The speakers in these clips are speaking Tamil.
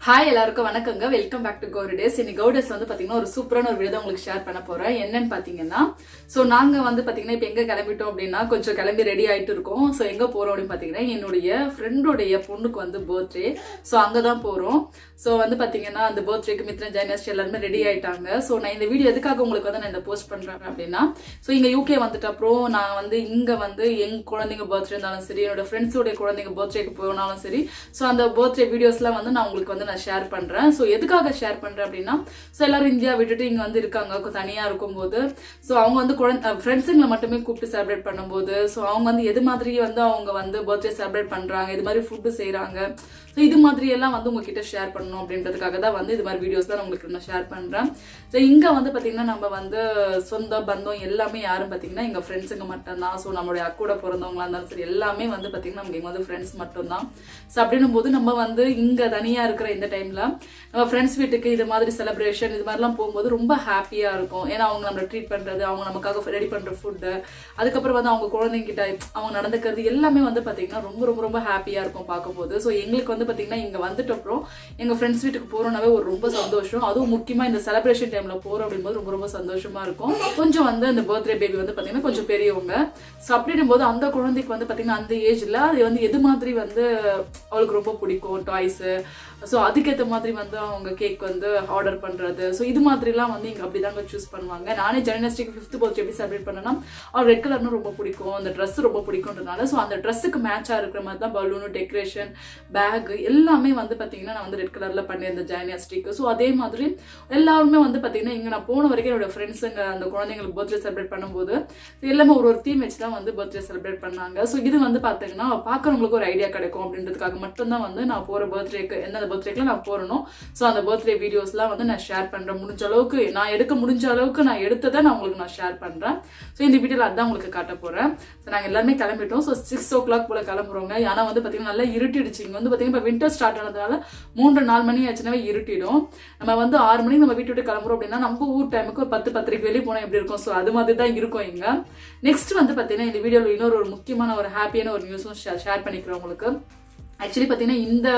ஹாய் எல்லாருக்கும் வணக்கங்க. Welcome back to Gowri days. இன்னைக்கு கௌரி டேஸ்ல வந்து பாத்தீங்கன்னா ஒரு சூப்பரான ஒரு வீடியோ உங்களுக்கு ஷேர் பண்ண போறேன். என்னன்னு பாத்தீங்கன்னா நாங்க வந்து பாத்தீங்கன்னா இப்ப எங்க கிளம்பிட்டோம் அப்படின்னா கொஞ்சம் கிளம்பி ரெடி ஆயிட்டு இருக்கோம். எங்க போறோம் அப்படின்னு பாத்தீங்கன்னா என்னுடைய ஃப்ரெண்டோடைய பொண்ணுக்கு வந்து பர்த்டே. அங்கதான் போறோம். வந்து பாத்தீங்கன்னா அந்த பர்த்டேக்கு மித்ரன் ஜானியா எல்லாருமே ரெடி ஆயிட்டாங்க. நான் இந்த வீடியோ எதுக்காக உங்களுக்கு வந்து நான் இந்த போஸ்ட் பண்றேன் அப்படின்னா இங்க யூகே வந்துட்டு அப்புறம் நான் வந்து இங்க வந்து எங்க குழந்தைங்க பர்த்டே இருந்தாலும் சரி, என்னோட ஃப்ரெண்ட்ஸோட குழந்தைங்க பர்த்டேக்கு போனாலும் சரி, அந்த பர்த்டே வீடியோஸ்லாம் வந்து நான் உங்களுக்கு வந்து நான் ஷேர் பண்றேன். எதுக்காக ஷேர் பண்றேன் அப்படின்னா எல்லாரும் இந்தியா விட்டுட்டு இங்க வந்து இருக்காங்க தனியா இருக்கும்போது அவங்க வந்து ஃப்ரெண்ட்ஸுங்களை மட்டுமே கூப்பிட்டு செலிப்ரேட் பண்ணும்போது அவங்க வந்து எது மாதிரி வந்து அவங்க வந்து பர்த்டே செலிப்ரேட் பண்றாங்க, இது மாதிரி ஃபுட்டு செய்யறாங்க, இது மாதிரி எல்லாம் வந்து உங்ககிட்ட ஷேர் பண்ணணும் அப்படின்றதுக்காக தான் வந்து இது மாதிரி வீடியோஸ் தான் உங்களுக்கு நான் ஷேர் பண்றேன். இங்க வந்து பாத்தீங்கன்னா நம்ம வந்து சொந்த பந்தம் எல்லாமே யாரும் பாத்தீங்கன்னா எங்க ஃப்ரெண்ட்ஸுங்க மட்டும்தான். நம்மளுடைய அக்கூட பிறந்தவங்களா இருந்தாலும் சரி எல்லாமே வந்து பாத்தீங்கன்னா நமக்கு இங்க வந்து ஃப்ரெண்ட்ஸ் மட்டும்தான். அப்படின்னும் போது நம்ம வந்து இங்க தனியா இருக்கிற இந்த டைம்ல நம்ம ஃப்ரெண்ட்ஸ் வீட்டுக்கு இது மாதிரி செலிப்ரேஷன் இது மாதிரிலாம் போகும்போது ரொம்ப ஹாப்பியா இருக்கும். ஏன்னா அவங்க நம்ம ட்ரீட் பண்றது, அவங்க நமக்காக ரெடி பண்ற ஃபுட்டு, அதுக்கப்புறம் வந்து அவங்க குழந்தைங்க கிட்ட அவங்க நடந்துக்கிறது எல்லாமே வந்து பாத்தீங்கன்னா ரொம்ப ரொம்ப ரொம்ப ஹாப்பியா இருக்கும் பார்க்கும்போது. எங்களுக்கு வந்து பாத்தீங்கன்னா இங்க வந்துட்டு அப்புறம் எங்க ஃப்ரெண்ட்ஸ் வீட்டுக்கு போறோம்னாவே ஒரு ரொம்ப சந்தோஷம். அதுவும் முக்கியமா இந்த செலிப்ரேஷன் டைம்ல போறோம் அப்படிங்கும்போது ரொம்ப ரொம்ப சந்தோஷமா இருக்கும். கொஞ்சம் வந்து அந்த பர்த்டே பேபி வந்து பாத்தீங்கன்னா கொஞ்சம் பெரியவங்க. அப்படின்னும் போது அந்த குழந்தைக்கு வந்து பாத்தீங்கன்னா அந்த ஏஜ்ல அது வந்து எது மாதிரி வந்து அவளுக்கு ரொம்ப பிடிக்கும் டாய்ஸ், அதுக்கேற்ற மாதிரி வந்து அவங்க கேக் வந்து ஆர்டர் பண்றது, இது மாதிரிலாம் வந்து இங்க அப்படிதாங்க சூஸ் பண்ணுவாங்க. நானே ஜனனியாஸ்டிக்கு 5th பர்த்டே எப்படி செலிப்ரேட் பண்ணேன்னா அவள் ரெட் கலர்னு ரொம்ப பிடிக்கும், அந்த ட்ரெஸ் ரொம்ப பிடிக்கும்ன்றதுனால அந்த ட்ரெஸ்ஸுக்கு மேட்சா இருக்கிற மாதிரி தான் பலூனு, டெக்கரேஷன், பேக் எல்லாமே வந்து பாத்தீங்கன்னா நான் வந்து ரெட் கலர்ல பண்ணியிருந்தேன் ஜனனியாஸ்டிக்கு. அதே மாதிரி எல்லாருமே வந்து பாத்தீங்கன்னா இங்க நான் போன வரைக்கும் என்னோட ஃப்ரெண்ட்ஸுங்க அந்த குழந்தைங்களுக்கு பர்த்டே செலிப்ரேட் பண்ணும்போது எல்லாமே ஒரு தீம் வச்சு தான் வந்து பர்த்டே செலிப்ரேட் பண்ணாங்க. இது வந்து பாத்தீங்கன்னா பாக்குறவங்களுக்கு ஒரு ஐடியா கிடைக்கும் அப்படின்றதுக்காக மட்டும்தான் வந்து நான் போற பர்த்டேக்கு என்ன பர்த்டேக்குலாம் நான் போறணும். அந்த பர்த்டே வீடியோஸ்லாம் வந்து நான் ஷேர் பண்றேன். முடிஞ்ச அளவுக்கு நான் எடுக்க முடிஞ்ச அளவுக்கு நான் எடுத்ததை நான் உங்களுக்கு நான் ஷேர் பண்றேன். இந்த வீடியோல அதான் உங்களுக்கு காட்ட போறேன். நாங்க எல்லாருமே கிளம்பிட்டோம். 6 o'clock போல கிளம்புறோங்க. ஆனா வந்து பாத்தீங்கன்னா நல்லா இருட்டிடுச்சு. இங்க வந்து பாத்தீங்கன்னா இப்ப வின்டர் ஸ்டார்ட் ஆனதுனால 3-4 மணி ஆச்சுனாவே இருட்டிடும். நம்ம வந்து 6 மணிக்கு நம்ம வீட்டு விட்டு கிளம்புறோம் அப்படின்னா நம்ம ஊர் டைமுக்கு ஒரு 10-10:30 வெளியே போனா எப்படி இருக்கும், அது மாதிரி தான் இருக்கும் இங்க. நெக்ஸ்ட் வந்து பாத்தீங்கன்னா இந்த வீடியோல இன்னொரு ஒரு முக்கியமான ஒரு ஹாப்பியான ஒரு நியூஸும் ஷேர் பண்ணிக்கிறேன் உங்களுக்கு. ஆக்சுவலி பாத்தீங்கன்னா இந்த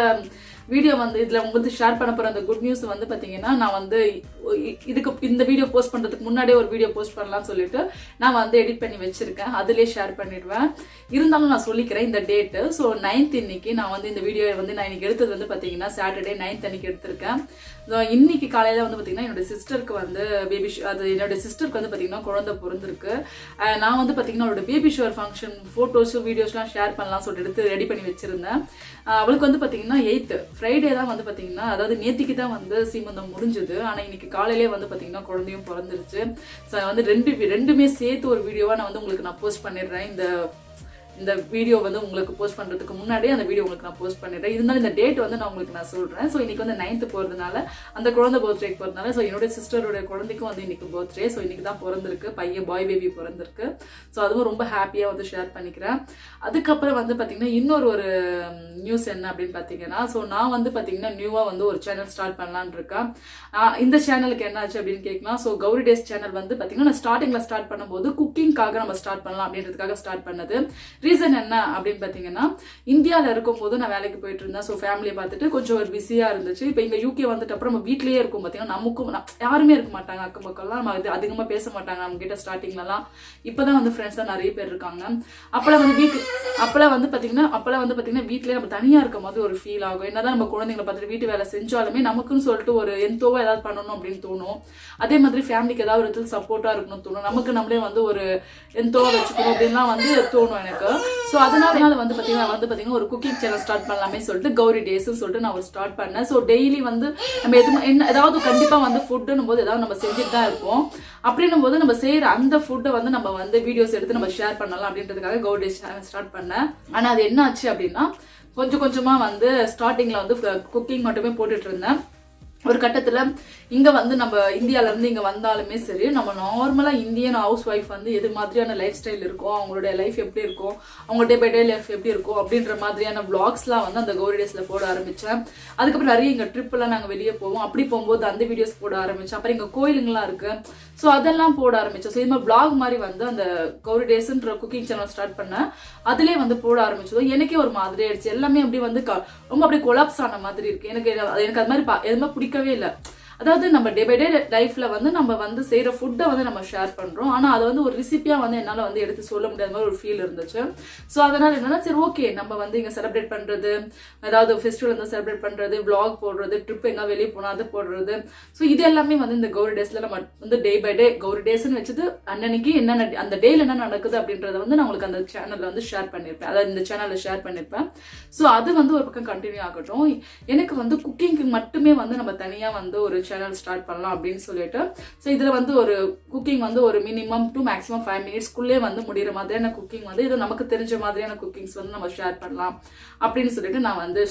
வீடியோ வந்து இதுல உங்களுக்கு ஷேர் பண்ண போற அந்த குட் நியூஸ் வந்து பாத்தீங்கன்னா நான் வந்து இந்த வீடியோ போஸ்ட் பண்றதுக்கு முன்னாடியே ஒரு வீடியோ போஸ்ட் பண்ணலாம்னு சொல்லிட்டு நான் வந்து எடிட் பண்ணி வச்சிருக்கேன். அதுலயே ஷேர் பண்ணிடுவேன். இருந்தாலும் நான் சொல்லிக்கிறேன் இந்த டேட்டு. 9th இன்னைக்கு நான் வந்து இந்த வீடியோ வந்து நான் இன்னைக்கு எடுத்தது வந்து பாத்தீங்கன்னா சாட்டர்டே 9th அன்னைக்கு எடுத்திருக்கேன். இன்னைக்கு காலையில வந்து பாத்தீங்கன்னா என்னோட சிஸ்டருக்கு வந்து பேபி அது என்னோட சிஸ்டருக்கு வந்து பாத்தீங்கன்னா குழந்தை பிறந்திருக்கு. நான் வந்து பாத்தீங்கன்னா அவரோட பேபி ஷவர் ஃபங்க்ஷன் போட்டோஸ் வீடியோஸ்லாம் ஷேர் பண்ணலாம் சொல்லிட்டு எடுத்து ரெடி பண்ணி வச்சிருந்தேன். அவளுக்கு வந்து பாத்தீங்கன்னா 8th ஃப்ரைடே தான் வந்து பாத்தீங்கன்னா, அதாவது நேத்திக்கு தான் வந்து சீமந்தம் முடிஞ்சது. ஆனா இன்னைக்கு காலையிலே வந்து பாத்தீங்கன்னா குழந்தையும் பிறந்துருச்சு. வந்து ரெண்டுமே சேர்த்து ஒரு வீடியோவா நான் வந்து உங்களுக்கு நான் போஸ்ட் பண்ணிடுறேன். இந்த வீடியோ வந்து உங்களுக்கு போஸ்ட் பண்றதுக்கு முன்னாடியே அந்த வீடியோ உங்களுக்கு நான் போஸ்ட் பண்ணிடுறேன். இருந்தாலும் இந்த டேட் வந்து நான் உங்களுக்கு நான் சொல்றேன். இன்னைக்கு வந்து 9th போறதுனால அந்த குழந்தை பர்த்டேக்கு போறதுனால என்னோட சிஸ்டரோட குழந்தைக்கும் வந்து இன்னைக்கு பர்த்டே. இன்னைக்கு தான் பிறந்திருக்கு, பையன் பாய் பேபி பிறந்திருக்கு. அதுவும் ரொம்ப ஹாப்பியா வந்து ஷேர் பண்ணிக்கிறேன். அதுக்கப்புறம் வந்து பாத்தீங்கன்னா இன்னொரு ஒரு நியூஸ் என்ன அப்படின்னு பாத்தீங்கன்னா நான் வந்து பாத்தீங்கன்னா நியூவா வந்து ஒரு சேனல் ஸ்டார்ட் பண்ணலான்னு இருக்கேன். இந்த சேனலுக்கு என்ன ஆச்சு அப்படின்னு கேட்கலாம். கௌரி டேஸ் சேனல் வந்து பாத்தீங்கன்னா நான் ஸ்டார்டிங்ல ஸ்டார்ட் பண்ணும்போது குக்கிங்காக நம்ம ஸ்டார்ட் பண்ணலாம் அப்படின்றதுக்காக ஸ்டார்ட் பண்ணது. ரீசன் என்ன அப்படின்னு பாத்தீங்கன்னா இந்தியாவில இருக்கும் போது நான் வேலைக்கு போயிட்டு இருந்தேன். ஃபேமிலியை பார்த்துட்டு கொஞ்சம் ஒரு பிஸியா இருந்துச்சு. இப்போ இங்க யூகே வந்துட்டு அப்புறம் நம்ம வீட்லயே இருக்கும் பாத்தீங்கன்னா நமக்கும் யாருமே இருக்க மாட்டாங்க, அக்கம் பக்கம்லாம் நம்ம இது அதிகமா பேச மாட்டாங்க நம்ம கிட்ட ஸ்டார்டிங்லாம். இப்பதான் வந்து ஃப்ரெண்ட்ஸ் தான் நிறைய பேர் இருக்காங்க. அப்பெல்லாம் வந்து பாத்தீங்கன்னா வீட்லயே நம்ம தனியா இருக்க மாதிரி ஒரு ஃபீல் ஆகும். என்னதான் நம்ம குழந்தைங்களை பார்த்துட்டு வீட்டு வேலை செஞ்சாலுமே நமக்குன்னு சொல்லிட்டு ஒரு எந்தோவா ஏதாவது பண்ணணும் அப்படின்னு தோணும். அதே மாதிரி ஃபேமிலிக்கு ஏதாவது ஒரு இடத்துல சப்போர்ட்டா இருக்கணும்னு தோணும். நமக்கு நம்மளே வந்து ஒரு எந்தோவா வச்சுக்கணும் அப்படின்லாம் வந்து தோணும் எனக்கு. அதனால வந்து பாத்தீங்கன்னா ஒரு குக்கிங் சேனல் ஸ்டார்ட் பண்ணலாமே சொல்லிட்டு கௌரி டேஸ் சொல்லிட்டு நான் ஒரு ஸ்டார்ட் பண்ணேன். டெய்லி வந்து நம்ம ஏதாவது கண்டிப்பா வந்து ஃபுட்டுன்னும் போது ஏதாவது நம்ம செஞ்சுட்டு தான் இருப்போம். அப்படின்னும் போது நம்ம செய்யற அந்த ஃபுட்டை வந்து நம்ம வந்து வீடியோஸ் எடுத்து நம்ம ஷேர் பண்ணலாம் அப்படின்றதுக்காக கௌரி டேஸ் சேனல் ஸ்டார்ட் பண்ணேன். ஆனா அது என்ன ஆச்சு அப்படின்னா கொஞ்சம் கொஞ்சமா வந்து ஸ்டார்டிங்ல வந்து குக்கிங் மட்டுமே போட்டுட்டு இருந்தேன். ஒரு கட்டத்துல இங்க வந்து நம்ம இந்தியால இருந்து இங்க வந்தாலுமே சரி, நம்ம நார்மலா இந்தியன் ஹவுஸ் ஒய்ஃப் வந்து எது மாதிரியான லைஃப் ஸ்டைல் இருக்கும், அவங்களோட லைஃப் எப்படி இருக்கும், அவங்க டே பை டே லைஃப் எப்படி இருக்கும் அப்படின்ற மாதிரியான விளாக்ஸ்லாம் வந்து அந்த கௌரி டேஸ்ல போட ஆரம்பிச்சேன். அதுக்கப்புறம் நிறைய இங்க ட்ரிப் எல்லாம் நாங்க வெளியே போவோம், அப்படி போகும்போது அந்த வீடியோஸ் போட ஆரம்பிச்சேன். அப்புறம் இங்க கோயிலுங்கெல்லாம் இருக்கு, ஸோ அதெல்லாம் போட ஆரம்பிச்சோம். ஸோ இது மாதிரி பிளாக் மாதிரி வந்து அந்த கௌரி டேஸ்ன்ற குக்கிங் சேனல் ஸ்டார்ட் பண்ணேன். அதுலேயே வந்து போட ஆரம்பிச்சதும் எனக்கே ஒரு மாதிரி ஆயிடுச்சு. எல்லாமே அப்படி வந்து ரொம்ப அப்படியே கொலாப்ஸ் ஆன மாதிரி இருக்கு. எனக்கு அது மாதிரி எதுவுமே பிடிக்கவே இல்லை. அதாவது நம்ம டே பை டே லைஃப்ல வந்து நம்ம வந்து செய்யற ஃபுட்டை வந்து நம்ம ஷேர் பண்றோம், ஆனா அதை வந்து ஒரு ரெசிபியா வந்து என்னால வந்து எடுத்து சொல்ல முடியாத மாதிரி ஒரு ஃபீல் இருந்துச்சு. ஸோ அதனால என்னன்னா, சரி ஓகே நம்ம வந்து இங்க செலிப்ரேட் பண்றது, ஏதாவது ஃபெஸ்டிவல் வந்து செலிப்ரேட் பண்றது, விளாக் போடுறது, ட்ரிப் எங்க வெளியே போனா அது போடுறது, ஸோ இது எல்லாமே வந்து இந்த கௌரி டேஸ்ல நம்ம வந்து டே பை டே கௌரி டேஸ்ன்னு வச்சது அன்னைக்கு என்னென்ன அந்த டேல என்ன நடக்குது அப்படின்றத வந்து நான் உங்களுக்கு அந்த சேனல்ல வந்து ஷேர் பண்ணிருப்பேன், அதாவது இந்த சேனல்ல ஷேர் பண்ணிருப்பேன். ஸோ அது வந்து ஒரு பக்கம் கண்டினியூ ஆகட்டும். எனக்கு வந்து குக்கிங்க்கு மட்டுமே வந்து நம்ம தனியா வந்து ஒரு சேனல் ஸ்டார்ட் பண்ணலாம் அப்படின்னு சொல்லிட்டு, ஸோ இதுல வந்து ஒரு குக்கிங் வந்து ஒரு மினிமம் டு மேக்ஸிமம் 5 மினிட்ஸ்க்குள்ளே வந்து முடிகிற மாதிரியான குக்கிங் வந்து இது நமக்கு தெரிஞ்ச மாதிரியான குக்கிங்ஸ் வந்து நம்ம ஷேர் பண்ணலாம் அப்படின்னு சொல்லிட்டு நான் வந்து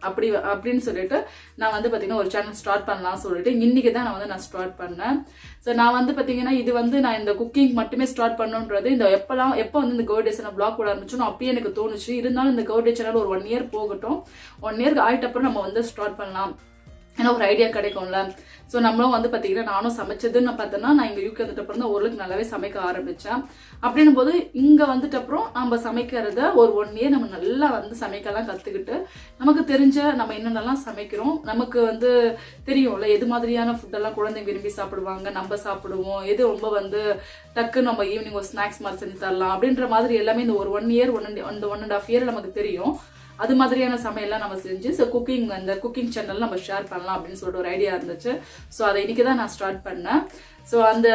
அப்படின்னு சொல்லிட்டு நான் வந்து பாத்தீங்கன்னா ஒரு சேனல் ஸ்டார்ட் பண்ணலாம் சொல்லிட்டு இன்னைக்கு தான் நான் ஸ்டார்ட் பண்ணேன். ஸோ நான் வந்து பாத்தீங்கன்னா இது வந்து நான் இந்த குக்கிங் மட்டுமே ஸ்டார்ட் பண்ணுன்றது இந்த எப்போ வந்து இந்த கௌரி டேஸ் நான் பிளாக் போட ஆரம்பிச்சோம் அப்பயே எனக்கு தோணுச்சு. இருந்தாலும் இந்த கௌரி டே சேனல் ஒரு 1 இயர் போகட்டும், 1 இயர் ஆயிட்ட அப்புறம் நம்ம வந்து ஸ்டார்ட் பண்ணலாம், ஏன்னா ஒரு ஐடியா கிடைக்கும்ல. ஸோ நம்மளும் வந்து பார்த்தீங்கன்னா நானும் சமைச்சதுன்னு பார்த்தோன்னா நான் இங்கே யூகே வந்துட்டு அப்புறம் தான் ஓரளவுக்கு நல்லாவே சமைக்க ஆரம்பித்தேன். அப்படின்னும் போது இங்கே வந்துட்டு அப்புறம் நம்ம சமைக்கிறத ஒரு 1 இயர் நம்ம நல்லா வந்து சமைக்கலாம் கற்றுக்கிட்டு நமக்கு தெரிஞ்ச நம்ம என்னென்னலாம் சமைக்கிறோம், நமக்கு வந்து தெரியும்ல எது மாதிரியான ஃபுட்டெல்லாம் குழந்தைங்க விரும்பி சாப்பிடுவாங்க, நம்ம சாப்பிடுவோம், எது ரொம்ப வந்து டக்குன்னு நம்ம ஈவினிங் ஒரு ஸ்நாக்ஸ் மாதிரி செஞ்சு தரலாம் அப்படின்ற மாதிரி எல்லாமே இந்த ஒரு 1 இயர் 1.5 இயர் நமக்கு தெரியும். அது மாதிரியான சமையல்லாம் நம்ம செஞ்சு ஸோ அந்த குக்கிங் சேனல் நம்ம ஷேர் பண்ணலாம் அப்படின்னு சொல்லிட்டு ஒரு ஐடியா இருந்துச்சு. ஸோ அதை இன்னைக்கு தான் நான் ஸ்டார்ட் பண்ணேன். ஸோ அந்த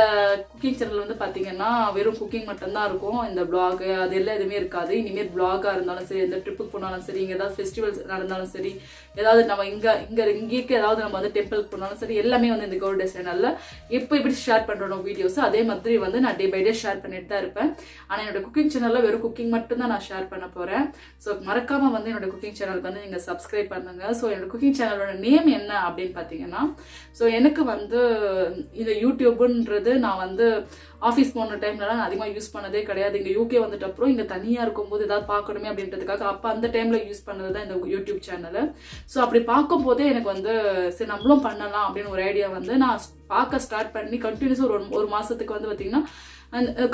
குக்கிங் சேனல் வந்து பார்த்தீங்கன்னா வெறும் குக்கிங் மட்டும்தான் இருக்கும், இந்த பிளாக் அது எல்லாம் எதுவுமே இருக்காது. இனிமேல் பிளாகாக இருந்தாலும் சரி, எந்த ட்ரிப்புக்கு போனாலும் சரி, இங்கே ஏதாவது ஃபெஸ்டிவல்ஸ் நடந்தாலும் சரி, ஏதாவது நம்ம இங்கேக்கு ஏதாவது நம்ம வந்து டெம்பிளுக்கு போனாலும் சரி, எல்லாமே வந்து இந்த கௌரி டே சேனலில் எப்போ எப்படி ஷேர் பண்ணுறோம் வீடியோஸ் அதே மாதிரி வந்து நான் டே பை டே ஷேர் பண்ணிட்டு தான் இருப்பேன். ஆனால் என்னோட குக்கிங் சேனலில் வெறும் குக்கிங் மட்டும்தான் நான் ஷேர் பண்ண போகிறேன். ஸோ மறக்காமல் வந்து என்னோட குக்கிங் சேனலுக்கு வந்து நீங்கள் சப்ஸ்கிரைப் பண்ணுங்க. ஸோ என்னோட குக்கிங் சேனலோட நேம் என்ன அப்படின்னு பார்த்தீங்கன்னா, ஸோ எனக்கு வந்து இந்த யூடியூப்ன்றது நான் வந்து ஆஃபீஸ் போன டைம்லலாம் நான் அதிகமாக யூஸ் பண்ணதே கிடையாது. இங்கே யூகே வந்துட்டு அப்புறம் இங்கே தனியாக இருக்கும்போது ஏதாவது பார்க்கணுமே அப்படின்றதுக்காக அப்போ அந்த டைமில் யூஸ் பண்ணது தான் இந்த யூடியூப் சேனல். ஸோ அப்படி பார்க்கும்போதே எனக்கு வந்து சரி நம்மளும் பண்ணலாம் அப்படின்னு ஒரு ஐடியா வந்து நான் பார்க்க ஸ்டார்ட் பண்ணி கண்டினியூஸாக ஒரு மாதத்துக்கு வந்து பார்த்தீங்கன்னா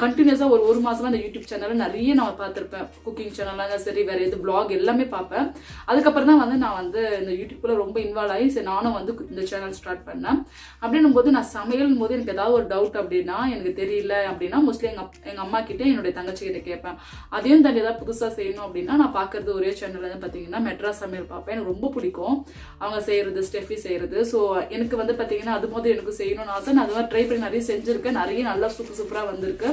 கண்டினியூஸாக ஒரு மாதமாக அந்த யூடியூப் சேனலில் நிறைய நான் பார்த்துருப்பேன். குக்கிங் சேனலாக சரி, வேறு எது பிளாக் எல்லாமே பார்ப்பேன். அதுக்கப்புறம் தான் வந்து நான் வந்து இந்த யூடியூப்பில் ரொம்ப இன்வால்வ் ஆகி சரி நானும் வந்து இந்த சேனல் ஸ்டார்ட் பண்ணேன். அப்படின்னும் போது நான் சமையலும் போது எனக்கு ஏதாவது ஒரு டவுட் அப்படின்னா, எனக்கு தெரியல அப்படின்னா மோஸ்ட்லி எங்கள் அம்மா கிட்டே என்னுடைய தங்கச்சிக்கிட்ட கேட்பேன். அதையும் தாண்டி ஏதாவது புதுசாக செய்யணும் அப்படின்னா நான் பார்க்குறது ஒரே சேனல் வந்து பார்த்தீங்கன்னா மெட்ராஸ் சமையல் பார்ப்பேன். எனக்கு ரொம்ப பிடிக்கும் அவங்க செய்கிறது, ஸ்டெஃபி செய்கிறது. ஸோ எனக்கு வந்து பார்த்தீங்கன்னா அது போது எனக்கு செய்யணும்னு ஆசை. நான் அது மாதிரி ட்ரை பண்ணி நிறைய செஞ்சுருக்கேன், நிறைய நல்லா சூப்பராக வந்து இருக்கு.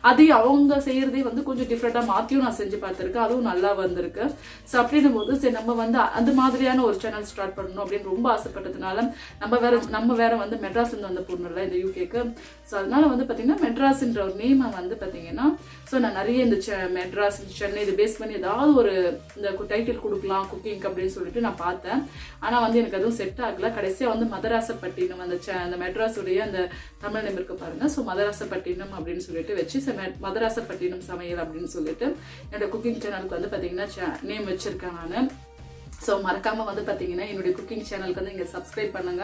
அது அவங்க செய்யறதே வந்து கொஞ்சம் டிஃப்ரெண்டா மாத்தியும் நான் செஞ்சு பார்த்திருக்கேன், அதுவும் நல்லா வந்திருக்கு. ஸோ அப்படின்னும் போது சரி நம்ம வந்து அந்த மாதிரியான ஒரு சேனல் ஸ்டார்ட் பண்ணணும் அப்படின்னு ரொம்ப ஆசைப்பட்டதுனால நம்ம வேற வந்து மெட்ராஸ் வந்த பொண்ணு இல்லை இந்த யூகேக்கு. ஸோ அதனால வந்து பார்த்தீங்கன்னா மெட்ராஸ்ன்ற ஒரு நேமை வந்து பார்த்தீங்கன்னா ஸோ நான் நிறைய இந்த மெட்ராஸ், சென்னை இது பேஸ் பண்ணி ஏதாவது ஒரு இந்த டைட்டில் கொடுக்கலாம் குக்கிங் அப்படின்னு சொல்லிட்டு நான் பார்த்தேன். ஆனால் வந்து எனக்கு அதுவும் செட் ஆகல. கடைசியாக வந்து மதராசப்பட்டினம் அந்த மெட்ராஸுடைய அந்த தமிழ் நேம் இருக்கு பாருங்க. ஸோ மதராசப்பட்டினம் அப்படின்னு சொல்லிட்டு வச்சு மதராசப்பட்டினம் சமையல் அப்படின்னு சொல்லிட்டு என்னோட குக்கிங் சேனலுக்கு வந்து பார்த்தீங்கன்னா நேம் வச்சிருக்கேன் நான். ஸோ மறக்காமல் வந்து பார்த்தீங்கன்னா என்னுடைய குக்கிங் சேனலுக்கு வந்து நீங்கள் சப்ஸ்கிரைப் பண்ணுங்க.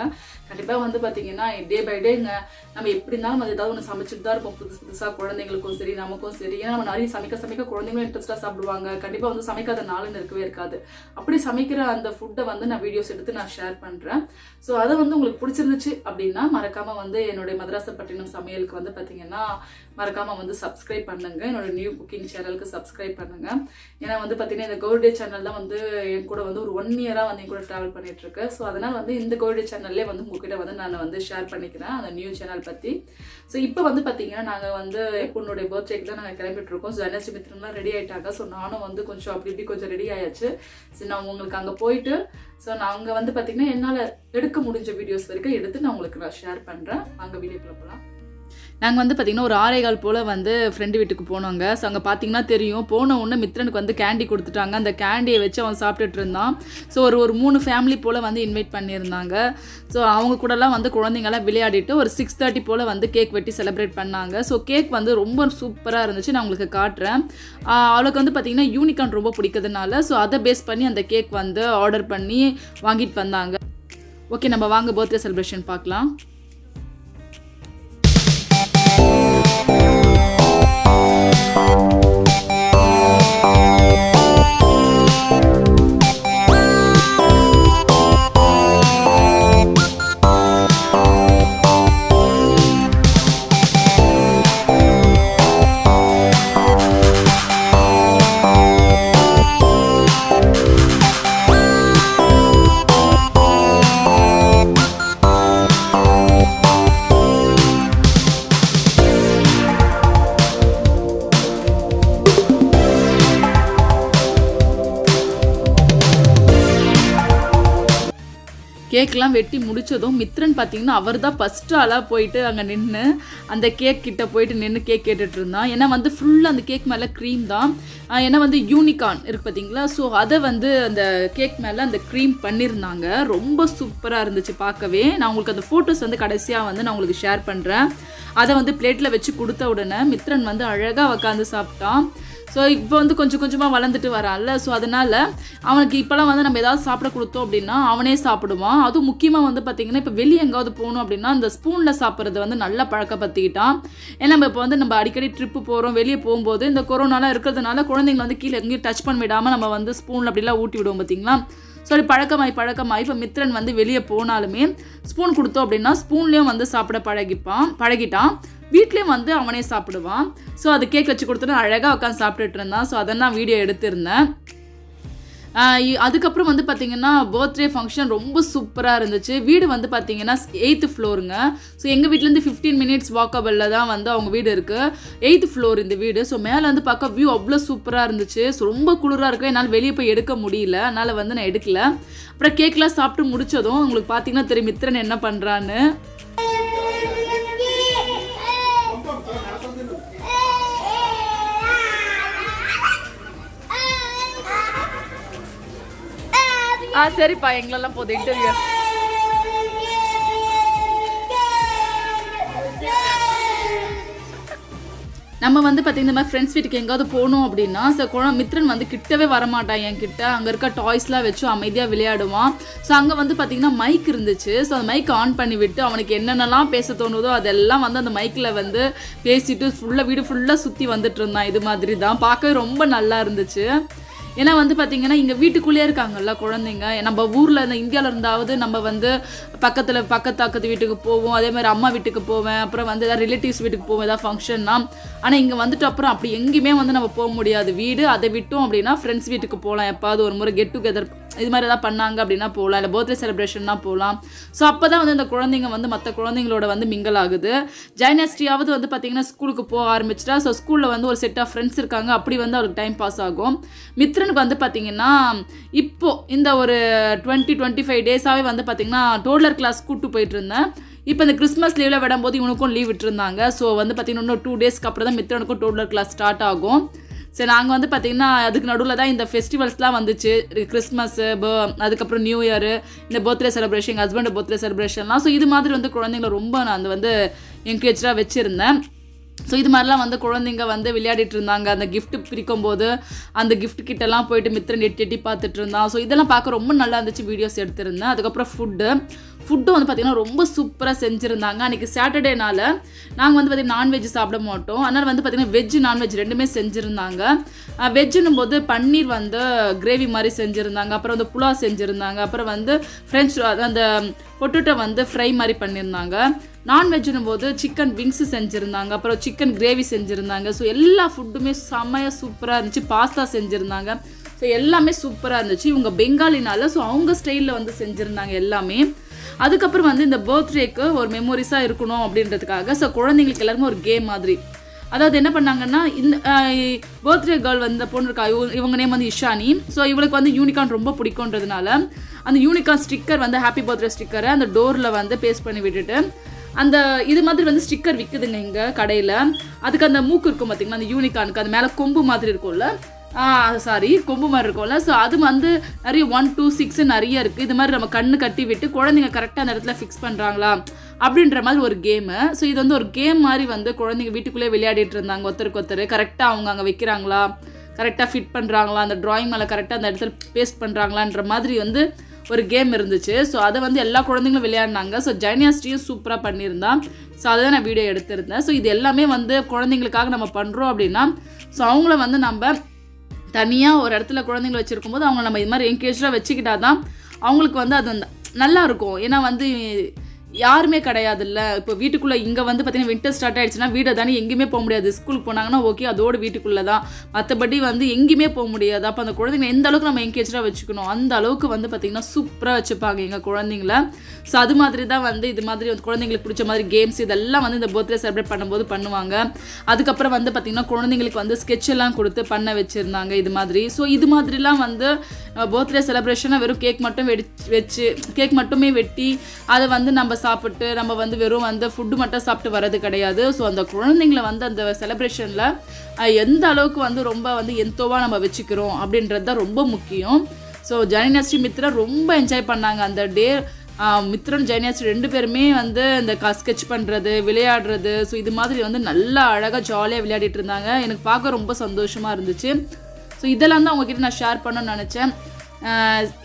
கண்டிப்பாக வந்து பார்த்தீங்கன்னா டே பை டேங்க நம்ம எப்படி இருந்தாலும் அது ஏதாவது ஒன்று சமைச்சிட்டு தான் இருப்போம், புதுசாக குழந்தைங்களுக்கும் சரி நமக்கும் சரி. ஏன்னா நம்ம நிறைய சமைக்க குழந்தைங்களும் இன்ட்ரெஸ்ட்டாக சாப்பிடுவாங்க. கண்டிப்பாக வந்து சமைக்காத நாளுன்னு இருக்கவே இருக்காது. அப்படி சமைக்கிற அந்த ஃபுட்டை வந்து நான் வீடியோஸ் எடுத்து நான் ஷேர் பண்ணுறேன். ஸோ அதை வந்து உங்களுக்கு பிடிச்சிருந்துச்சு அப்படின்னா மறக்காமல் வந்து என்னுடைய மதராசப்பட்டினம் சமையலுக்கு வந்து பார்த்தீங்கன்னா மறக்காமல் வந்து சப்ஸ்கிரைப் பண்ணுங்க. என்னோட நியூ குக்கிங் சேனலுக்கு சப்ஸ்கிரைப் பண்ணுங்க. ஏன்னா வந்து பார்த்தீங்கன்னா இந்த கௌரி டே சேனல் தான் வந்து என் கூட வந்து ஒரு 1 இயராக வந்து என் கூட ட்ராவல் பண்ணிட்டு இருக்கு. ஸோ அதனால் வந்து இந்த கௌரி டே சேனல்லே வந்து உங்ககிட்ட வந்து நான் வந்து ஷேர் பண்ணிக்கிறேன் அந்த நியூ சேனல் பற்றி. ஸோ இப்போ வந்து பார்த்தீங்கன்னா நாங்கள் வந்து பொண்ணுடைய பர்த்டேக்கு தான் நாங்கள் கிளம்பிட்டு இருக்கோம். ஸோ ஜனஸ்ரீ மித்ரன்லாம் ரெடி ஆகிட்டாங்க. ஸோ நானும் வந்து கொஞ்சம் அப்படி இப்படி கொஞ்சம் ரெடி ஆயாச்சு. சரி நான் உங்களுக்கு அங்கே போயிட்டு ஸோ நான் அங்கே வந்து பார்த்தீங்கன்னா என்னால் எடுக்க முடிஞ்ச வீடியோஸ் வரைக்கும் எடுத்து நான் உங்களுக்கு ஷேர் பண்ணுறேன். அங்கே வீடியோக்குள்ள போகலாம். நாங்கள் வந்து பார்த்திங்கன்னா ஒரு 6:15 போல் வந்து ஃப்ரெண்டு வீட்டுக்கு போனோங்க. ஸோ அங்கே பார்த்திங்கன்னா தெரியும், போன உடனே மித்ரனுக்கு வந்து கேண்டி கொடுத்துட்டாங்க. அந்த கேண்டியை வச்சு அவன் சாப்பிட்டுட்டு இருந்தான். ஸோ ஒரு 3 ஃபேமிலி போல் வந்து இன்வைட் பண்ணியிருந்தாங்க. ஸோ அவங்க கூடலாம் வந்து குழந்தைங்களாம் விளையாடிட்டு ஒரு 6:30 போல் வந்து கேக் வெட்டி செலிப்ரேட் பண்ணாங்க. ஸோ கேக் வந்து ரொம்ப சூப்பராக இருந்துச்சு. நான் உங்களுக்கு காட்டுறேன். அவளுக்கு வந்து பார்த்திங்கன்னா யூனிகார்ன் ரொம்ப பிடிக்கிறதுனால ஸோ அதை பேஸ் பண்ணி அந்த கேக் வந்து ஆர்டர் பண்ணி வாங்கிட்டு வந்தாங்க. ஓகே, நம்ம வாங்க பர்த்டே செலிப்ரேஷன் பார்க்கலாம். கேக்லாம் வெட்டி முடித்ததும் மித்ரன் பார்த்திங்கன்னா அவர் தான் ஃபஸ்ட்டு ஆளாக போயிட்டு அங்கே நின்று அந்த கேக் கிட்ட போயிட்டு நின்று கேக் கேட்டுட்டு இருந்தான். ஏன்னா வந்து ஃபுல்லாக அந்த கேக் மேலே க்ரீம் தான். ஏன்னா வந்து யூனிகார்ன் இருக்குது பார்த்தீங்களா, ஸோ அதை வந்து அந்த கேக் மேலே அந்த க்ரீம் பண்ணியிருந்தாங்க. ரொம்ப சூப்பராக இருந்துச்சு பார்க்கவே. நான் உங்களுக்கு அந்த ஃபோட்டோஸ் வந்து கடைசியாக வந்து நான் உங்களுக்கு ஷேர் பண்ணுறேன். அதை வந்து பிளேட்டில் வச்சு கொடுத்த உடனே மித்ரன் வந்து அழகாக உட்காந்து சாப்பிட்டான். ஸோ இப்போ வந்து கொஞ்சம் கொஞ்சமாக வளர்ந்துட்டு வரான்ல, ஸோ அதனால் அவனுக்கு இப்போலாம் வந்து நம்ம ஏதாவது சாப்பிட கொடுத்தோம் அப்படின்னா அவனே சாப்பிடுவான். அதுவும் முக்கியமாக வந்து பார்த்திங்கன்னா இப்போ வெளியே எங்காவது போகணும் அப்படின்னா அந்த ஸ்பூனில் சாப்பிட்றது வந்து நல்லா பழக்கப்படுத்திக்கிட்டான். ஏன்னா நம்ம இப்போ வந்து நம்ம அடிக்கடி ட்ரிப்பு போகிறோம், வெளியே போகும்போது இந்த கொரோனாலாம் இருக்கிறதுனால குழந்தைங்களை வந்து கீழே எங்கேயும் டச் பண்ண விடாமல் நம்ம வந்து ஸ்பூனில் அப்படிலாம் ஊட்டி விடுவோம் பார்த்திங்களா. ஸோ அது பழக்கமாகி இப்போ மித்ரன் வந்து வெளியே போனாலுமே ஸ்பூன் கொடுத்தோம் அப்படின்னா ஸ்பூன்லேயும் வந்து சாப்பிட பழகிட்டான். வீட்லேயும் வந்து அவனே சாப்பிடுவான். ஸோ அது கேக் வச்சு கொடுத்துட்டு அழகாக உட்காந்து சாப்பிட்டுட்டு இருந்தான். ஸோ அதை நான் வீடியோ எடுத்திருந்தேன். அதுக்கப்புறம் வந்து பார்த்திங்கன்னா பர்த்டே ஃபங்க்ஷன் ரொம்ப சூப்பராக இருந்துச்சு. வீடு வந்து பார்த்திங்கன்னா 8th ஃப்ளோருங்க. ஸோ எங்கள் வீட்டிலேருந்து 15 minutes வாக்கபிளில் தான் வந்து அவங்க வீடு இருக்குது. 8th ஃப்ளோர் இந்த வீடு. ஸோ மேலே வந்து பார்க்க வியூ அவ்வளோ சூப்பராக இருந்துச்சு. ஸோ ரொம்ப குளிராக இருக்குது, என்னால் வெளியே போய் எடுக்க முடியல, அதனால் வந்து நான் எடுக்கல. அப்புறம் கேக்லாம் சாப்பிட்டு முடித்ததும் உங்களுக்கு பார்த்திங்கன்னா தெரியும் மித்ரன் என்ன பண்ணுறான்னு. சரிப்பா, எங்களெல்லாம் போகுது இன்டர்வியூ. நம்ம வந்து பார்த்திங்கன்னா இந்த மாதிரி ஃப்ரெண்ட்ஸ் வீட்டுக்கு எங்கேயாவது போகணும் அப்படின்னா மித்ரன் வந்து கிட்டவே வரமாட்டான் என்கிட்ட. அங்கே இருக்க டாய்ஸ்லாம் வச்சு அமைதியாக விளையாடுவான். ஸோ அங்கே வந்து பார்த்திங்கன்னா மைக் இருந்துச்சு. ஸோ அந்த மைக் ஆன் பண்ணி விட்டு அவனுக்கு என்னென்னலாம் பேச தோணுதோ அதெல்லாம் வந்து அந்த மைக்கில் வந்து பேசிட்டு வீடு ஃபுல்லாக சுற்றி வந்துட்டு இருந்தான். இது மாதிரி தான் பார்க்கவே ரொம்ப நல்லா இருந்துச்சு. ஏன்னா வந்து பார்த்திங்கன்னா இங்கே வீட்டுக்குள்ளேயே இருக்காங்கல்ல குழந்தைங்க. நம்ம ஊரில் இந்த இந்தியாவில் இருந்தாவது நம்ம வந்து பக்கத்து வீட்டுக்கு போவோம், அதே மாதிரி அம்மா வீட்டுக்கு போவேன், அப்புறம் வந்து ஏதாவது ரிலேட்டிவ்ஸ் வீட்டுக்கு போவோம் ஏதாவது ஃபங்க்ஷன்னா. ஆனால் இங்கே வந்துட்டு அப்புறம் அப்படி எங்கேயுமே வந்து நம்ம போக முடியாது. வீடு அதை விட்டோம் அப்படின்னா ஃப்ரெண்ட்ஸ் வீட்டுக்கு போகலாம், எப்பாவது ஒரு முறை கெட் டுகெதர் இது மாதிரி எதாவது பண்ணாங்க அப்படின்னா போகலாம், இல்லை பர்த்டே செலிப்ரேஷன்னா போகலாம். ஸோ அப்போ தான் வந்து இந்த குழந்தைங்க வந்து மற்ற குழந்தைங்களோட வந்து மிங்கல் ஆகுது. ஜைனஸ்டியாவது வந்து பார்த்திங்கன்னா ஸ்கூலுக்கு போக ஆரம்பிச்சிட்டா. ஸோ ஸ்கூலில் வந்து ஒரு செட் ஆஃப் ஃப்ரெண்ட்ஸ் இருக்காங்க, அப்படி வந்து அவருக்கு டைம் பாஸ் ஆகும். மித்ரனுக்கு வந்து பார்த்திங்கன்னா இப்போது இந்த ஒரு 20-25 டேஸாகவே வந்து பார்த்திங்கன்னா டோட்லர் கிளாஸ் கூப்பிட்டு போயிட்டு இருந்தேன். இப்போ இந்த கிறிஸ்மஸ் லீவில் விடும்போது இவனுக்கும் லீவ் விட்டுருந்தாங்க. ஸோ வந்து பார்த்திங்கன்னா இன்னும் 2 டேஸ்க்கு அப்புறம் தான் மித்ரனுக்கும் டோட்லர் கிளாஸ் ஸ்டார்ட் ஆகும். சரி, நாங்கள் வந்து பார்த்திங்கன்னா அதுக்கு நடுவில் தான் இந்த ஃபெஸ்டிவல்ஸ்லாம் வந்துச்சு. கிறிஸ்மஸ்ஸு, அதுக்கப்புறம் நியூ இயரு, இந்த பர்த்டே செலிப்ரேஷன், எங்கள் ஹஸ்பண்ட் பர்த்டே செலிப்ரேஷன்லாம். ஸோ இது மாதிரி வந்து குழந்தைங்களை ரொம்ப நான் வந்து என்கரேஜாக வச்சுருந்தேன். ஸோ இது மாதிரிலாம் வந்து குழந்தைங்க வந்து விளையாடிட்டு இருந்தாங்க. அந்த கிஃப்ட் பிரிக்கும் போது அந்த கிஃப்ட் கிட்டலாம் போயிட்டு மித்ரன் எட்டி பார்த்துட்டு இருந்தான். ஸோ இதெல்லாம் பார்க்க ரொம்ப நல்லா இருந்துச்சு, வீடியோஸ் எடுத்திருந்தேன். அதுக்கப்புறம் ஃபுட்டும் வந்து பார்த்திங்கன்னா ரொம்ப சூப்பராக செஞ்சுருந்தாங்க. அன்றைக்கி சாட்டர்டேனால நாங்கள் வந்து பார்த்திங்கன்னா நான்வெஜ் சாப்பிட மாட்டோம், அதனால் வந்து பார்த்திங்கன்னா வெஜ் நான்வெஜ் ரெண்டுமே செஞ்சுருந்தாங்க. வெஜ்ஜுன்னும் போது பன்னீர் வந்து கிரேவி மாதிரி செஞ்சுருந்தாங்க, அப்புறம் வந்து புலா செஞ்சுருந்தாங்க, அப்புறம் வந்து ஃப்ரெஞ்ச் அந்த பொட்டேட்டோ வந்து ஃப்ரை மாதிரி பண்ணியிருந்தாங்க. நான்வெஜ்னும் போது சிக்கன் விங்ஸு செஞ்சுருந்தாங்க, அப்புறம் சிக்கன் கிரேவி செஞ்சுருந்தாங்க. ஸோ எல்லா ஃபுட்டுமே செம்மையாக சூப்பராக இருந்துச்சு. பாஸ்தா செஞ்சுருந்தாங்க. ஸோ எல்லாமே சூப்பராக இருந்துச்சு. இவங்க பெங்காலினால ஸோ அவங்க ஸ்டைலில் வந்து செஞ்சுருந்தாங்க எல்லாமே. அதுக்கப்புறம் வந்து இந்த பர்த்டேக்கு ஒரு மெமோரிஸாக இருக்கணும் அப்படின்றதுக்காக ஸோ குழந்தைங்களுக்கு எல்லாருமே ஒரு கேம் மாதிரி, அதாவது என்ன பண்ணாங்கன்னா இந்த பர்த்டே கேர்ள் வந்து பொண்ணு இருக்கா, இவங்க நேம் வந்து இஷானி. ஸோ இவளுக்கு வந்து யூனிகார்ன் ரொம்ப பிடிக்குன்றதுனால அந்த யூனிகார்ன் ஸ்டிக்கர் வந்து ஹாப்பி பர்த்டே ஸ்டிக்கரை அந்த டோரில் வந்து பேஸ்ட் பண்ணி விட்டுட்டு அந்த இது மாதிரி வந்து ஸ்டிக்கர் விற்குதுங்க இங்கே கடையில். அதுக்கு அந்த மூக்கு இருக்கும் பார்த்திங்கன்னா, அந்த யூனிகார்னுக்கு அது மேலே கொம்பு மாதிரி இருக்கும்ல, கொம்பு மாதிரி இருக்கும்ல. ஸோ அது வந்து நிறைய 1 2 6 நிறைய இருக்குது. இது மாதிரி நம்ம கண்ணு கட்டி விட்டு குழந்தைங்க கரெக்டாக அந்த இடத்துல ஃபிக்ஸ் பண்ணுறாங்களா அப்படின்ற மாதிரி ஒரு கேமு. ஸோ இது வந்து ஒரு கேம் மாதிரி வந்து குழந்தைங்க வீட்டுக்குள்ளே விளையாடிட்டு இருந்தாங்க. ஒருத்தருக்கு கரெக்டாக அவங்க அங்கே வைக்கிறாங்களா, கரெக்டாக ஃபிட் பண்ணுறாங்களா, அந்த ட்ராயிங் மேலே கரெக்டாக அந்த இடத்துல பேஸ்ட் பண்ணுறாங்களான்ற மாதிரி வந்து ஒரு கேம் இருந்துச்சு. ஸோ அதை வந்து எல்லா குழந்தைங்களும் விளையாடினாங்க. ஸோ ஜைனியாஸ்டியும் சூப்பராக பண்ணியிருந்தான். ஸோ அதை நான் வீடியோ எடுத்திருந்தேன். ஸோ இது எல்லாமே வந்து குழந்தைங்களுக்காக நம்ம பண்ணுறோம் அப்படின்னா, ஸோ அவங்கள வந்து நம்ம தனியாக ஒரு இடத்துல குழந்தைங்களை வச்சுருக்கும் போது அவங்கள நம்ம இது மாதிரி என்கரேஜாக வச்சுக்கிட்டா தான் அவங்களுக்கு வந்து அது நல்லா இருக்கும். ஏன்னா வந்து யாருமே கிடையாதுல்ல. இப்போ வீட்டுக்குள்ளே இங்கே வந்து பார்த்திங்கன்னா வின்டர் ஸ்டார்ட் ஆகிடுச்சுன்னா வீடை தானே எங்கேயுமே போக முடியாது. ஸ்கூலுக்கு போனாங்கன்னா ஓகே, அதோடு வீட்டுக்குள்ளே தான், மற்றபடி வந்து எங்கேயுமே போக முடியாது. அப்போ அந்த குழந்தைங்க எந்த அளவுக்கு நம்ம என்கேஜாக வச்சுக்கணும், அந்த அளவுக்கு வந்து பார்த்திங்கன்னா சூப்பராக வச்சுப்பாங்க எங்கள் குழந்தைங்கள. ஸோ அது மாதிரி தான் வந்து இது மாதிரி வந்து குழந்தைங்களுக்கு பிடிச்ச மாதிரி கேம்ஸ் இதெல்லாம் வந்து இந்த பர்த்டே செலிப்ரேட் பண்ணும்போது பண்ணுவாங்க. அதுக்கப்புறம் வந்து பார்த்திங்கன்னா குழந்தைங்களுக்கு வந்து ஸ்கெட்ச் எல்லாம் கொடுத்து பண்ண வச்சுருந்தாங்க இது மாதிரி. ஸோ இது மாதிரிலாம் வந்து பர்த்டே செலிப்ரேஷனாக வெறும் கேக் மட்டுமே வெட்டி அதை வந்து நம்ம சாப்பிட்டு நம்ம வந்து வெறும் வந்து ஃபுட்டு மட்டும் சாப்பிட்டு வர்றது கிடையாது. ஸோ அந்த குழந்தைங்களை வந்து அந்த செலிப்ரேஷனில் எந்த அளவுக்கு வந்து ரொம்ப வந்து எந்தோவாக நம்ம வச்சுக்கிறோம் அப்படின்றது தான் ரொம்ப முக்கியம். ஸோ ஜனன்யாஸ்ரீ மித்ரன் ரொம்ப என்ஜாய் பண்ணாங்க அந்த டே. மித்ரன் ஜனன்யாஸ்ரீ 2 பேருமே வந்து இந்த ஸ்கெட்ச் பண்ணுறது, விளையாடுறது, ஸோ இது மாதிரி வந்து நல்லா அழகாக ஜாலியாக விளையாடிட்டு இருந்தாங்க. எனக்கு பார்க்க ரொம்ப சந்தோஷமாக இருந்துச்சு. ஸோ இதெல்லாம் தான் உங்ககிட்ட நான் ஷேர் பண்ணணும்னு நினச்சேன்.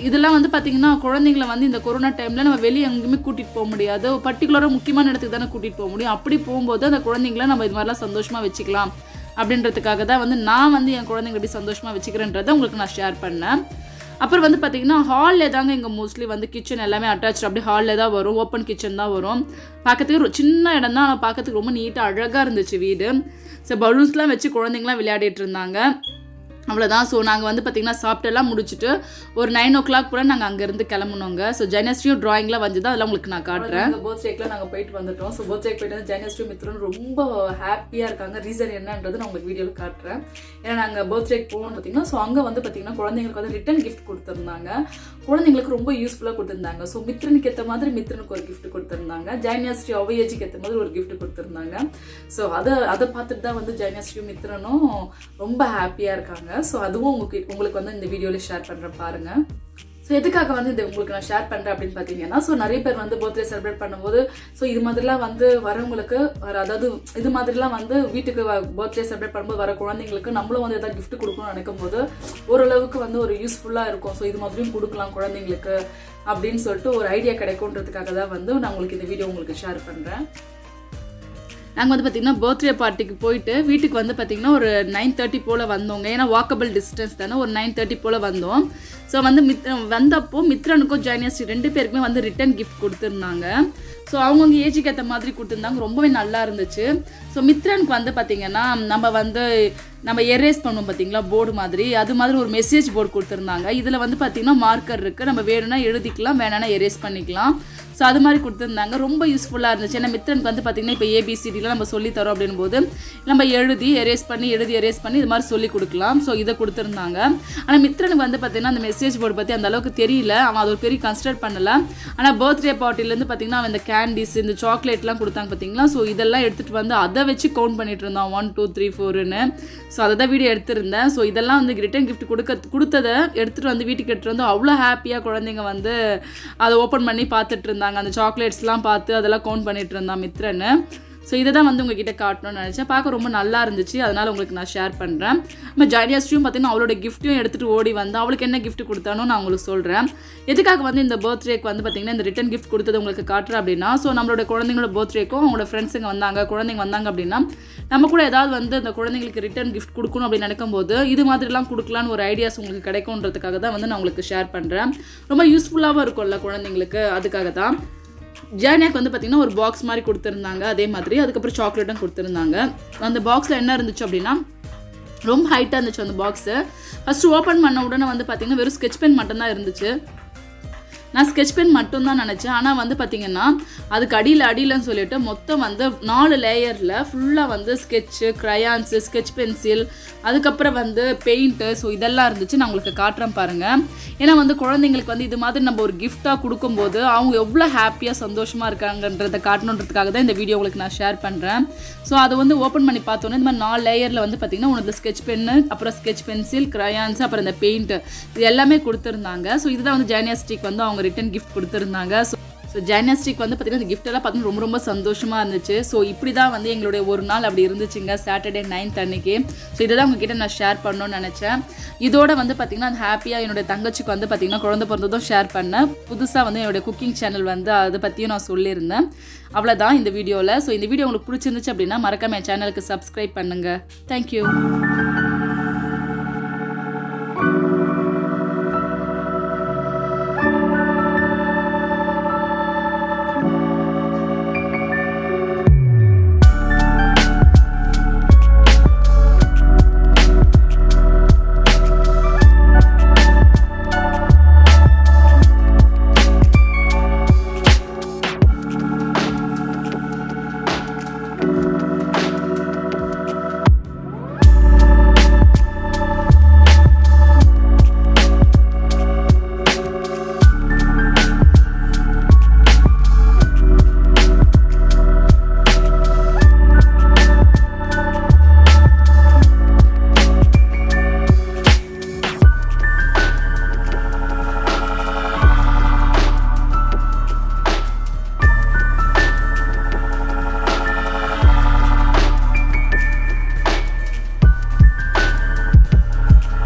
இதெல்லாம் வந்து பார்த்திங்கன்னா குழந்தைங்களை வந்து இந்த கொரோனா டைமில் நம்ம வெளியே எங்கேயுமே கூட்டிகிட்டு போக முடியாது. பர்டிகுலராக முக்கியமான இடத்துக்கு தானே கூட்டிகிட்டு போக முடியும். அப்படி போகும்போது அந்த குழந்தைங்கள நம்ம இது மாதிரிலாம் சந்தோஷமாக வச்சுக்கலாம் அப்படின்றதுக்காக தான் வந்து நான் வந்து என் குழந்தைங்க எப்படி சந்தோஷமாக வச்சுக்கிறேன்றதை உங்களுக்கு நான் ஷேர் பண்ணேன். அப்புறம் வந்து பார்த்திங்கன்னா ஹாலில் தாங்க இங்கே மோஸ்ட்லி வந்து கிச்சன் எல்லாமே அட்டாச், அப்படி ஹாலில் தான் வரும், ஓப்பன் கிச்சன் தான் வரும். பார்க்கறதுக்கு ஒரு சின்ன இடம் தான், ஆனால் பார்க்கறதுக்கு ரொம்ப நீட்டாக அழகாக இருந்துச்சு வீடு. ஸோ பலூன்ஸ்லாம் வச்சு குழந்தைங்களாம் விளையாடிட்டு இருந்தாங்க. அவ்வளோதான். ஸோ நாங்கள் வந்து பார்த்திங்கன்னா சாப்பிட்டெல்லாம் முடிச்சுட்டு ஒரு 9 o'clock போல் நாங்கள் அங்கேருந்து கிளம்புனோங்க. ஸோ ஜனஸ்ரீயும் ட்ராயிங்லாம் வந்து தான் அதெல்லாம் உங்களுக்கு நான் காட்டுறேன். பர்த்டேக்கெலாம் நாங்கள் போயிட்டு வந்துட்டோம். ஸோ பர்த்டேக்கு போயிட்டு வந்து ஜனஸ்ரீ மித்ரன் ரொம்ப ஹாப்பியாக இருக்காங்க. ரீசன் என்னன்றது நான் உங்களுக்கு வீடியோவில் காட்டுறேன். ஏன்னா நாங்கள் பர்த்டேக்கு போகணும்னு பார்த்தீங்கன்னா, ஸோ அங்கே வந்து பார்த்திங்கன்னா குழந்தைங்களுக்கு வந்து ரிட்டன் கிஃப்ட் கொடுத்துருந்தாங்க. குழந்தைங்களுக்கு ரொம்ப யூஸ்ஃபுல்லாக கொடுத்துருந்தாங்க. ஸோ மித்ரனுக்கு ஏற்ற மாதிரி மித்ரனுக்கு ஒரு கிஃப்ட் கொடுத்துருந்தாங்க. ஜனஸ்ரீ ஏஜுக்கு ஏற்ற மாதிரி ஒரு கிஃப்ட் கொடுத்துருந்தாங்க. ஸோ அதை பார்த்துட்டு தான் வந்து ஜனஸ்ரீயும் மித்ரனும் ரொம்ப ஹாப்பியாக இருக்காங்க. ஸோ அதுவும் உங்களுக்கு வந்து இந்த வீடியோவில் ஷேர் பண்ணுறேன் பாருங்கள். ஸோ எதுக்காக வந்து இது உங்களுக்கு நான் ஷேர் பண்ணுறேன் அப்படின்னு பார்த்தீங்கன்னா, ஸோ நிறைய பேர் வந்து பர்த்டே செலிப்ரேட் பண்ணும்போது ஸோ இது மாதிரிலாம் வந்து வரவங்களுக்கு அதாவது இது மாதிரிலாம் வந்து வீட்டுக்கு பர்த்டே செலிப்ரேட் பண்ணும்போது வர குழந்தைங்களுக்கு நம்மளும் வந்து எதாவது கிஃப்ட் கொடுக்கணும்னு நினைக்கும் போது ஓரளவுக்கு வந்து ஒரு யூஸ்ஃபுல்லாக இருக்கும். ஸோ இது மாதிரியும் கொடுக்கலாம் குழந்தைங்களுக்கு அப்படின்னு சொல்லிட்டு ஒரு ஐடியா கிடைக்கும்ன்றதுக்காக தான் வந்து நான் உங்களுக்கு இந்த வீடியோ உங்களுக்கு ஷேர் பண்ணுறேன். நாங்கள் வந்து பார்த்திங்கன்னா பர்த்டே பார்ட்டிக்கு போயிட்டு வீட்டுக்கு வந்து பார்த்திங்கன்னா ஒரு 9:30 போல் வந்தோங்க. ஏன்னா வாக்கபிள் டிஸ்டன்ஸ் தானே, ஒரு 9:30 போல் வந்தோம். ஸோ வந்து வந்தப்போ மித்ரனுக்கும் ஜனஸ்ரீ 2 பேருக்குமே வந்து ரிட்டன் கிஃப்ட் கொடுத்துருந்தாங்க. ஸோ அவங்கவுங்க ஏஜுக்கு ஏற்ற மாதிரி கொடுத்துருந்தாங்க. ரொம்பவே நல்லா இருந்துச்சு. ஸோ மித்ரனுக்கு வந்து பார்த்திங்கன்னா நம்ம எரேஸ் பண்ணுவோம் பார்த்திங்களா போர்டு மாதிரி, அது மாதிரி ஒரு மெசேஜ் போர்டு கொடுத்துருந்தாங்க. இதில் வந்து பார்த்திங்கன்னா மார்க்கர் இருக்குது, நம்ம வேணும்னா எழுதிக்கலாம், வேணும்னா எரேஸ் பண்ணிக்கலாம். ஸோ அது மாதிரி கொடுத்துருந்தாங்க. ரொம்ப யூஸ்ஃபுல்லாக இருந்துச்சு. ஏன்னா மித்ரனுக்கு வந்து பார்த்திங்கன்னா இப்போ ABCDலாம் நம்ம சொல்லித்தரோம் அப்படின் போது நம்ம எழுதி எரேஸ் பண்ணி இது மாதிரி சொல்லி கொடுக்கலாம். ஸோ இதை கொடுத்துருந்தாங்க. ஆனால் மித்ரனுக்கு வந்து பார்த்திங்கன்னா அந்த மெசேஜ் போர்டு பற்றி அந்த அளவுக்கு தெரியல, அவன் அது ஒரு பெரிய கன்சிடர் பண்ணலை. ஆனால் பர்த்டே பார்ட்டிலேருந்து பார்த்திங்கன்னா அவன் இந்த கேண்டீஸ் இந்த சாக்லேட்லாம் கொடுத்தாங்க பார்த்திங்களா. ஸோ இதெல்லாம் எடுத்துகிட்டு வந்து அதை வச்சு கவுண்ட் பண்ணிட்டு இருந்தான் 1 2 3 4ன்னு. ஸோ அதை தான் வீடியோ எடுத்திருந்தேன். ஸோ இதெல்லாம் வந்து ரிட்டன் கிஃப்ட் கொடுத்ததை எடுத்துகிட்டு வந்து வீட்டுக்கு எடுத்துகிட்டு வந்து அவ்வளோ ஹாப்பியாக குழந்தைங்க வந்து அதை ஓப்பன் பண்ணி பார்த்துட்டு இருந்தாங்க. அந்த சாக்லேட்ஸ்லாம் பார்த்து அதெல்லாம் கவுண்ட் பண்ணிட்டு இருந்தான் மித்ரன்னு. ஸோ இதை தான் வந்து உங்ககிட்ட காட்டணும்னு நினச்சேன். பார்க்க ரொம்ப நல்லா இருந்துச்சு, அதனால் உங்களுக்கு நான் ஷேர் பண்ணுறேன். நம்ம ஜனஸ்ரீயும் பார்த்தீங்கன்னா அவளோட கிஃப்ட்டையும் எடுத்துகிட்டு ஓடி வந்து அவளுக்கு என்ன கிஃப்ட் கொடுத்தானோ நான் உங்களுக்கு சொல்கிறேன். எதுக்காக வந்து இந்த பர்த்டேக்கு வந்து பார்த்திங்கன்னா இந்த ரிட்டன் கிஃப்ட் கொடுத்தது உங்களுக்கு காட்டுறேன் அப்படின்னா, ஸோ நம்மளோட குழந்தைங்களோட பர்த்டேக்கும் அவங்களோட ஃப்ரெண்ட்ஸுங்க குழந்தைங்க வந்தாங்க அப்படின்னா நம்ம கூட ஏதாவது வந்து அந்த குழந்தைங்களுக்கு ரிட்டன் கிஃப்ட் கொடுக்கணும் அப்படின்னு நினைக்கும்போது இது மாதிரிலாம் கொடுக்கலான்னு ஒரு ஐடியாஸ் உங்களுக்கு கிடைக்கும்ன்றதுக்காக தான் வந்து நான் உங்களுக்கு ஷேர் பண்ணுறேன். ரொம்ப யூஸ்ஃபுல்லாகவும் இருக்கும்ல குழந்தைங்களுக்கு, அதுக்காக தான். ஜானியாக்கு வந்து பார்த்திங்கன்னா ஒரு பாக்ஸ் மாதிரி கொடுத்துருந்தாங்க. அதே மாதிரி அதுக்கப்புறம் சாக்லேட்டும் கொடுத்துருந்தாங்க. அந்த பாக்ஸில் என்ன இருந்துச்சு அப்படின்னா ரொம்ப ஹைட்டாக இருந்துச்சு அந்த பாக்ஸு. ஃபஸ்ட்டு ஓப்பன் பண்ண உடனே வந்து பார்த்திங்கன்னா வெறும் ஸ்கெட்ச் பென் மட்டும்தான் இருந்துச்சு. நான் ஸ்கெட்ச் பென் மட்டும்தான் நினச்சேன். ஆனால் வந்து பார்த்திங்கன்னா அதுக்கு அடியிலன்னு சொல்லிட்டு மொத்தம் வந்து 4 லேயரில் ஃபுல்லாக வந்து ஸ்கெட்சு, க்ரையான்ஸு, ஸ்கெட்ச் பென்சில், அதுக்கப்புறம் வந்து பெயிண்ட்டு, ஸோ இதெல்லாம் இருந்துச்சு. நான் உங்களுக்கு காட்டுறேன் பாருங்கள். ஏன்னா வந்து குழந்தைங்களுக்கு வந்து இது மாதிரி நம்ம ஒரு கிஃப்டாக கொடுக்கும்போது அவங்க எவ்வளோ ஹாப்பியாக சந்தோஷமாக இருக்காங்கன்றதை காட்டணுன்றதுக்காக தான் இந்த வீடியோ உங்களுக்கு நான் ஷேர் பண்ணுறேன். ஸோ அதை வந்து ஓப்பன் பண்ணி பார்த்தோன்னே இந்த மாதிரி 4 லேயரில் வந்து பார்த்திங்கன்னா உனக்கு ஸ்கெட்ச் பென்னு, அப்புறம் ஸ்கெட்ச் பென்சில், க்ரையான்ஸ், அப்புறம் இந்த பெயிண்ட்டு இது எல்லாமே கொடுத்துருந்தாங்க. ஸோ இதுதான் வந்து ஜானியாஸ்டிக் வந்து அவங்க ரிட்டன் கிஃப்ட் கொடுத்துருந்தாங்க. ஸோ ஜானியாஸ்டிக் வந்து பார்த்திங்கன்னா இந்த கிஃப்டெல்லாம் பார்த்தீங்கன்னா ரொம்ப ரொம்ப சந்தோஷமாக இருந்துச்சு. ஸோ இப்படி தான் வந்து எங்களுடைய ஒரு நாள் அப்படி இருந்துச்சுங்க, சாட்டர்டே 9th அன்னைக்கு. ஸோ இதை தான் உங்ககிட்ட நான் ஷேர் பண்ணணும்னு நினச்சேன். இதோட வந்து பார்த்திங்கன்னா அது ஹாப்பியாக என்னுடைய தங்கச்சிக்கு வந்து பார்த்திங்கன்னா குழந்தை பிறந்ததும் ஷேர் பண்ணேன். புதுசாக வந்து என்னுடைய குக்கிங் சேனல் வந்து அதை பற்றியும் நான் சொல்லியிருந்தேன். அவ்வளோதான் இந்த வீடியோவில். ஸோ இந்த வீடியோ உங்களுக்கு பிடிச்சிருந்துச்சு அப்படின்னா மறக்காம என் சேனலுக்கு சப்ஸ்கிரைப் பண்ணுங்கள். தேங்க்யூ.